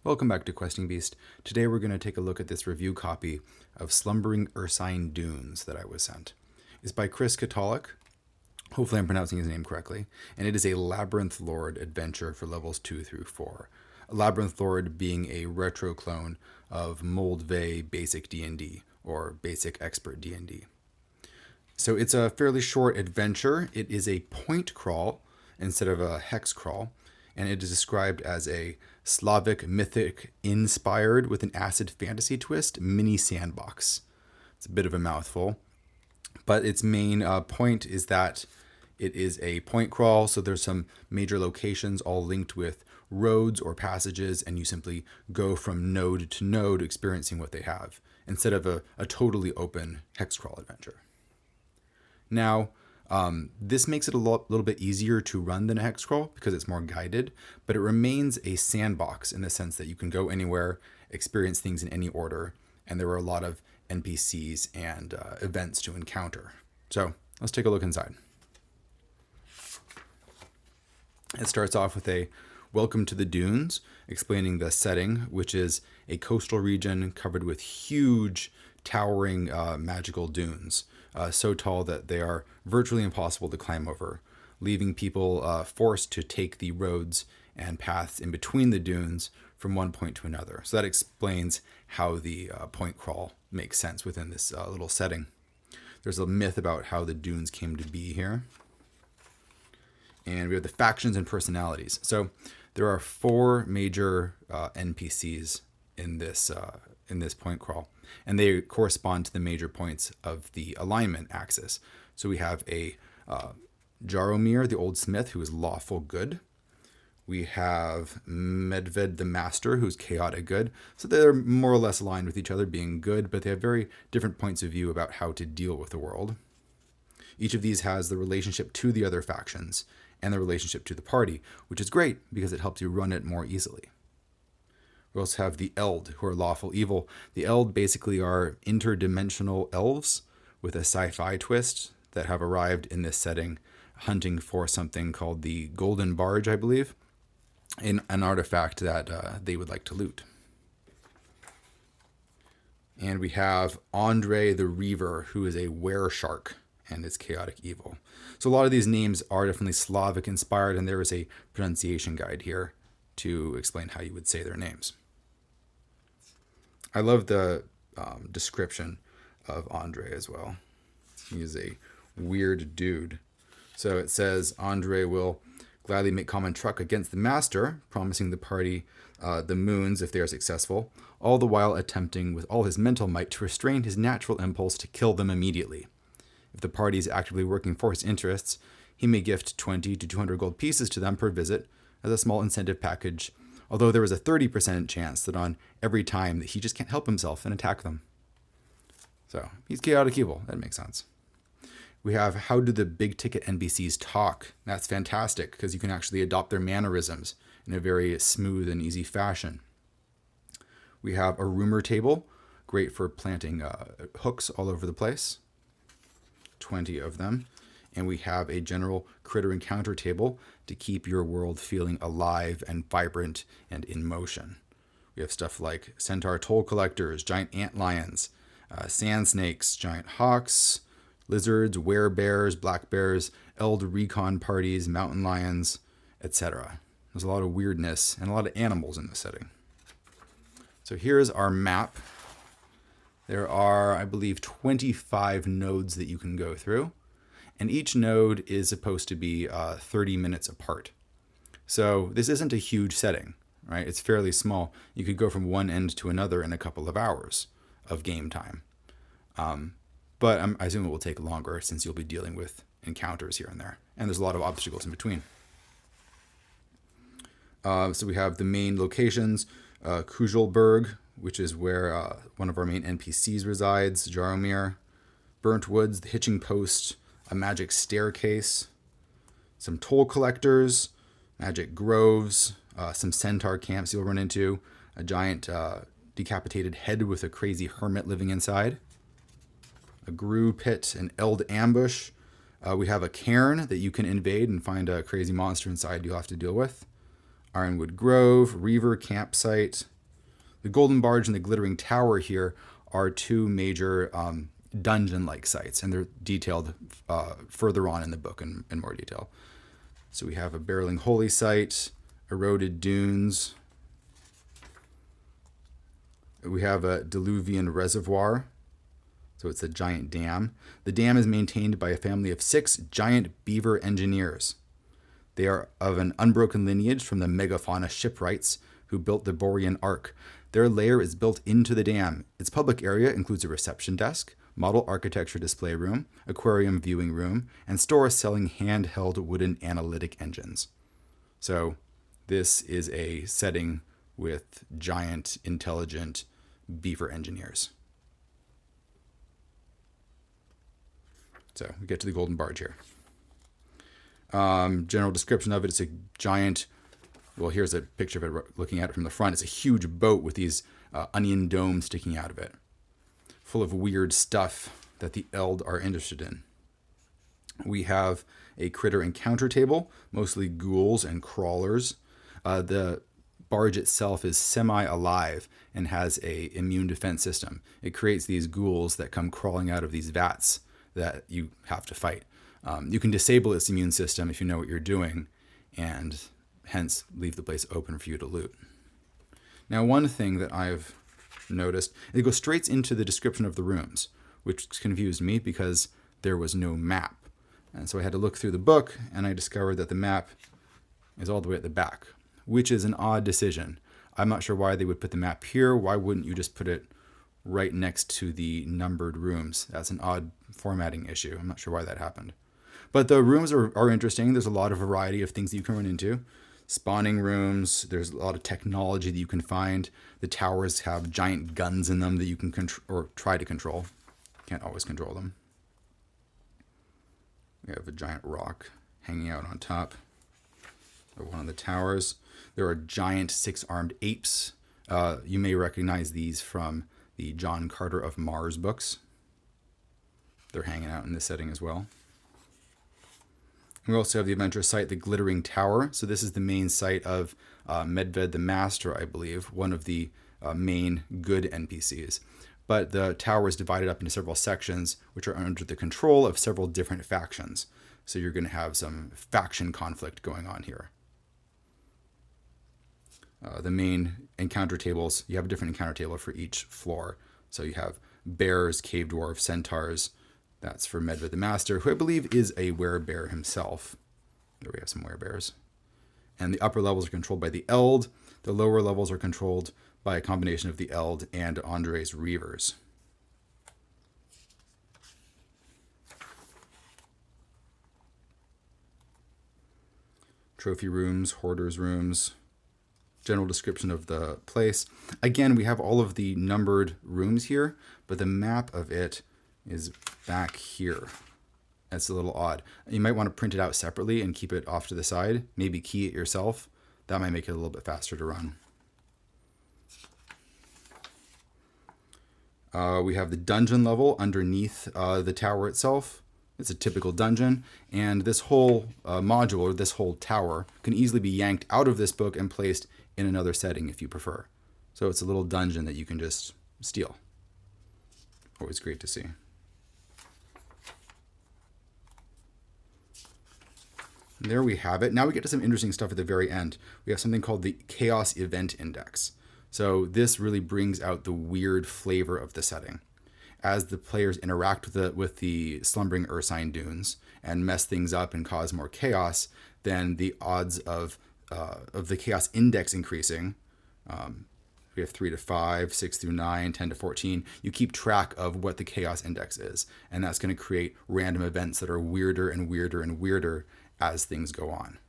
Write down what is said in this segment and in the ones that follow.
Welcome back to Questing Beast. Today we're going to take a look at this review copy of Slumbering Ursine Dunes that I was sent. It's by Chris Katalik. Hopefully I'm pronouncing his name correctly. And it is a Labyrinth Lord adventure for levels 2 through 4. A Labyrinth Lord being a retro clone of Moldvay Basic D&D, or Basic Expert D&D. So it's a fairly short adventure. It is a point crawl instead of a hex crawl. And it is described as a Slavic mythic inspired with an acid fantasy twist mini sandbox. It's a bit of a mouthful, but its main point is that it is a point crawl. So there's some major locations all linked with roads or passages, and you simply go from node to node experiencing what they have instead of a totally open hex crawl adventure. Now, this makes it a little bit easier to run than a hex crawl because it's more guided, but it remains a sandbox in the sense that you can go anywhere, experience things in any order, and there are a lot of NPCs and events to encounter. So let's take a look inside. It starts off with a welcome to the dunes, explaining the setting, which is a coastal region covered with huge, towering magical dunes. So tall that they are virtually impossible to climb over, leaving people forced to take the roads and paths in between the dunes from one point to another. So that explains how the point crawl makes sense within this little setting. There's a myth about how the dunes came to be here. And we have the factions and personalities. So there are 4 major NPCs in this point crawl, and they correspond to the major points of the alignment axis. So we have a Jaromir, the old smith, who is lawful good. We have Medved the master, who's chaotic good. So they're more or less aligned with each other, being good, but they have very different points of view about how to deal with the world. Each of these has the relationship to the other factions and the relationship to the party, which is great because it helps you run it more easily. We also have the Eld, who are lawful evil. The Eld basically are interdimensional elves with a sci-fi twist that have arrived in this setting, hunting for something called the Golden Barge, I believe, an artifact that they would like to loot. And we have Andre the Reaver, who is a were-shark and is chaotic evil. So a lot of these names are definitely Slavic inspired, and there is a pronunciation guide here to explain how you would say their names. I love the description of Andre as well. He is a weird dude. So it says Andre will gladly make common truck against the master, promising the party the moons if they are successful, all the while attempting with all his mental might to restrain his natural impulse to kill them immediately. If the party is actively working for his interests, he may gift 20 to 200 gold pieces to them per visit as a small incentive package, although there is a 30% chance that on every time that he just can't help himself and attack them. So he's chaotic evil. That makes sense. We have how do the big ticket NPCs talk? That's fantastic because you can actually adopt their mannerisms in a very smooth and easy fashion. We have a rumor table, great for planting hooks all over the place. 20 of them. And we have a general critter encounter table to keep your world feeling alive and vibrant and in motion. We have stuff like centaur toll collectors, giant ant lions, sand snakes, giant hawks, lizards, werebears, black bears, eld recon parties, mountain lions, etc. There's a lot of weirdness and a lot of animals in this setting. So here's our map. There are, I believe, 25 nodes that you can go through. And each node is supposed to be 30 minutes apart. So this isn't a huge setting, right? It's fairly small. You could go from one end to another in a couple of hours of game time. But I assume it will take longer since you'll be dealing with encounters here and there. And there's a lot of obstacles in between. So we have the main locations, Kujelberg, which is where one of our main NPCs resides, Jaromir, Burnt Woods, the Hitching Post, a magic staircase, some toll collectors, magic groves, some centaur camps you'll run into, a giant decapitated head with a crazy hermit living inside, a grue pit, an eld ambush. We have a cairn that you can invade and find a crazy monster inside you'll have to deal with. Ironwood Grove, Reaver Campsite. The Golden Barge and the Glittering Tower here are two major dungeon-like sites, and they're detailed further on in the book in more detail. So we have a Barreling Holy Site, Eroded Dunes. We have a Diluvian Reservoir, so it's a giant dam. The dam is maintained by a family of 6 giant beaver engineers. They are of an unbroken lineage from the megafauna shipwrights who built the Borean Ark. Their lair is built into the dam. Its public area includes a reception desk, model architecture display room, aquarium viewing room, and stores selling handheld wooden analytic engines. So this is a setting with giant, intelligent beaver engineers. So we get to the Golden Barge here. General description of it, it's a giant, well, here's a picture of it looking at it from the front. It's a huge boat with these onion domes sticking out of it, full of weird stuff that the Eld are interested in. We have a critter encounter table, mostly ghouls and crawlers. The barge itself is semi-alive and has a immune defense system. It creates these ghouls that come crawling out of these vats that you have to fight. You can disable its immune system if you know what you're doing, and hence leave the place open for you to loot. Now, one thing that I've noticed, it goes straight into the description of the rooms, which confused me because there was no map. And so I had to look through the book, and I discovered that the map is all the way at the back, which is an odd decision. I'm not sure why they would put the map here. Why wouldn't you just put it right next to the numbered rooms? That's an odd formatting issue. I'm not sure why that happened. But the rooms are interesting. There's a lot of variety of things that you can run into. Spawning rooms, there's a lot of technology that you can find. The towers have giant guns in them that you can control or try to control. Can't always control them. We have a giant rock hanging out on top of one of the towers. There are giant 6-armed apes. You may recognize these from the John Carter of Mars books. They're hanging out in this setting as well. We also have the adventure site, the Glittering Tower. So this is the main site of Medved the Master, I believe, one of the main good NPCs. But the tower is divided up into several sections, which are under the control of several different factions. So you're going to have some faction conflict going on here. The main encounter tables, you have a different encounter table for each floor. So you have bears, cave dwarves, centaurs. That's for Medved the Master, who I believe is a werebear himself. There we have some werebears. And the upper levels are controlled by the Eld. The lower levels are controlled by a combination of the Eld and Andre's Reavers. Trophy rooms, hoarders rooms, general description of the place. Again, we have all of the numbered rooms here, but the map of it is back here. That's a little odd. You might want to print it out separately and keep it off to the side. Maybe key it yourself. That might make it a little bit faster to run. We have the dungeon level underneath the tower itself. It's a typical dungeon, and this whole module, or this whole tower, can easily be yanked out of this book and placed in another setting if you prefer. So it's a little dungeon that you can just steal. Always great to see. And there we have it. Now we get to some interesting stuff at the very end. We have something called the Chaos Event Index. So this really brings out the weird flavor of the setting. As the players interact with the Slumbering Ursine dunes and mess things up and cause more chaos, then the odds of the chaos index increasing. We have 3 to 5, 6 through 9, 10 to 14. You keep track of what the chaos index is, and that's going to create random events that are weirder and weirder and weirder as things go on.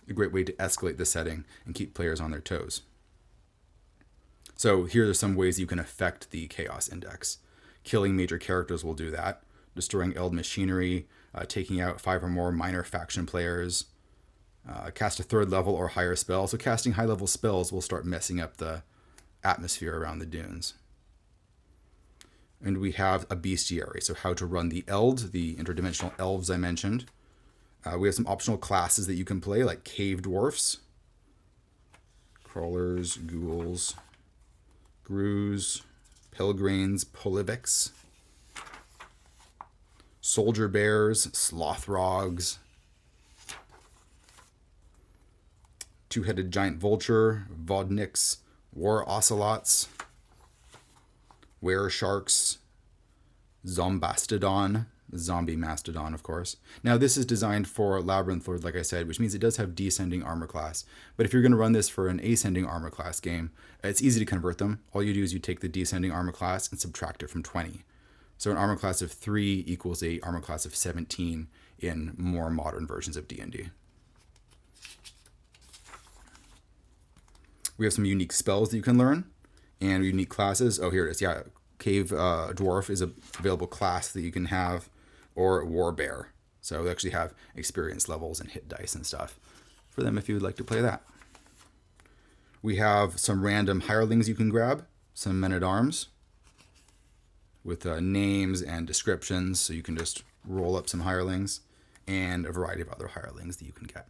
A great way to escalate the setting and keep players on their toes. So here are some ways you can affect the chaos index. Killing major characters will do that. Destroying Eld machinery, taking out 5 or more minor faction players, cast a 3rd level or higher spell. So casting high level spells will start messing up the atmosphere around the dunes. And we have a bestiary, so how to run the Eld, the interdimensional elves I mentioned. We have some optional classes that you can play, like cave dwarfs, crawlers, ghouls, grues, pilgrims, polivics, soldier bears, slothrogs, two-headed giant vulture, vodniks, war ocelots, were sharks, zombastodon, zombie mastodon, of course. Now, this is designed for Labyrinth Lord, like I said, which means it does have descending armor class. But if you're going to run this for an ascending armor class game, it's easy to convert them. All you do is you take the descending armor class and subtract it from 20. So an armor class of 3 equals a armor class of 17 in more modern versions of D&D. We have some unique spells that you can learn and unique classes. Oh, here it is. Yeah, Cave Dwarf is a available class that you can have, or War Bear. So we actually have experience levels and hit dice and stuff for them if you would like to play that. We have some random hirelings you can grab, some men-at-arms with names and descriptions, so you can just roll up some hirelings, and a variety of other hirelings that you can get.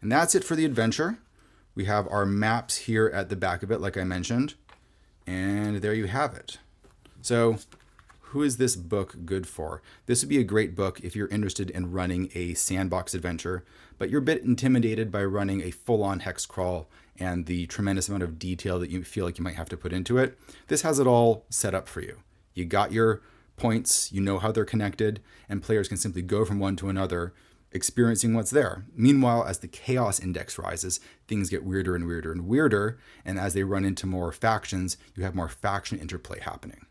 And that's it for the adventure. We have our maps here at the back of it, like I mentioned, and there you have it. So who is this book good for? This would be a great book if you're interested in running a sandbox adventure, but you're a bit intimidated by running a full-on hex crawl and the tremendous amount of detail that you feel like you might have to put into it. This has it all set up for you. You got your points, you know how they're connected, and players can simply go from one to another, experiencing what's there. Meanwhile, as the chaos index rises, things get weirder and weirder and weirder, and as they run into more factions, you have more faction interplay happening.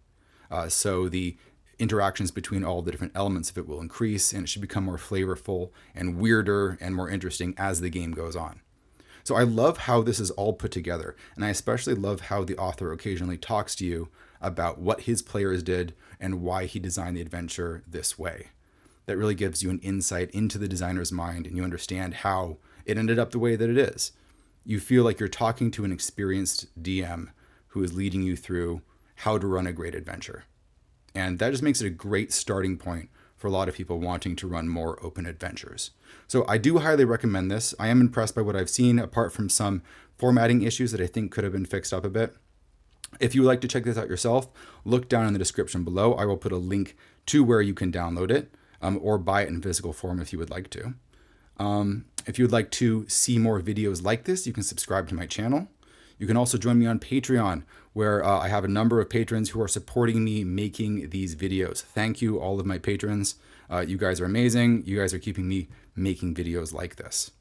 So the interactions between all the different elements of it will increase, and it should become more flavorful and weirder and more interesting as the game goes on. So I love how this is all put together, and I especially love how the author occasionally talks to you about what his players did and why he designed the adventure this way. That really gives you an insight into the designer's mind, and you understand how it ended up the way that it is. You feel like you're talking to an experienced DM who is leading you through how to run a great adventure. And that just makes it a great starting point for a lot of people wanting to run more open adventures. So I do highly recommend this. I am impressed by what I've seen, apart from some formatting issues that I think could have been fixed up a bit. If you would like to check this out yourself, look down in the description below. I will put a link to where you can download it, or buy it in physical form if you would like to. If you would like to see more videos like this, you can subscribe to my channel. You can also join me on Patreon, where I have a number of patrons who are supporting me making these videos. Thank you, all of my patrons. You guys are amazing. You guys are keeping me making videos like this.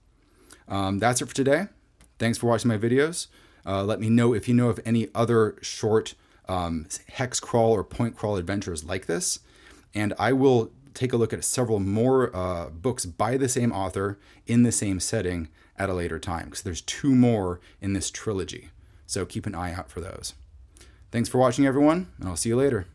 That's it for today. Thanks for watching my videos. Let me know if you know of any other short hex crawl or point crawl adventures like this. And I will take a look at several more books by the same author in the same setting at a later time, because there's 2 more in this trilogy. So keep an eye out for those. Thanks for watching, everyone, and I'll see you later.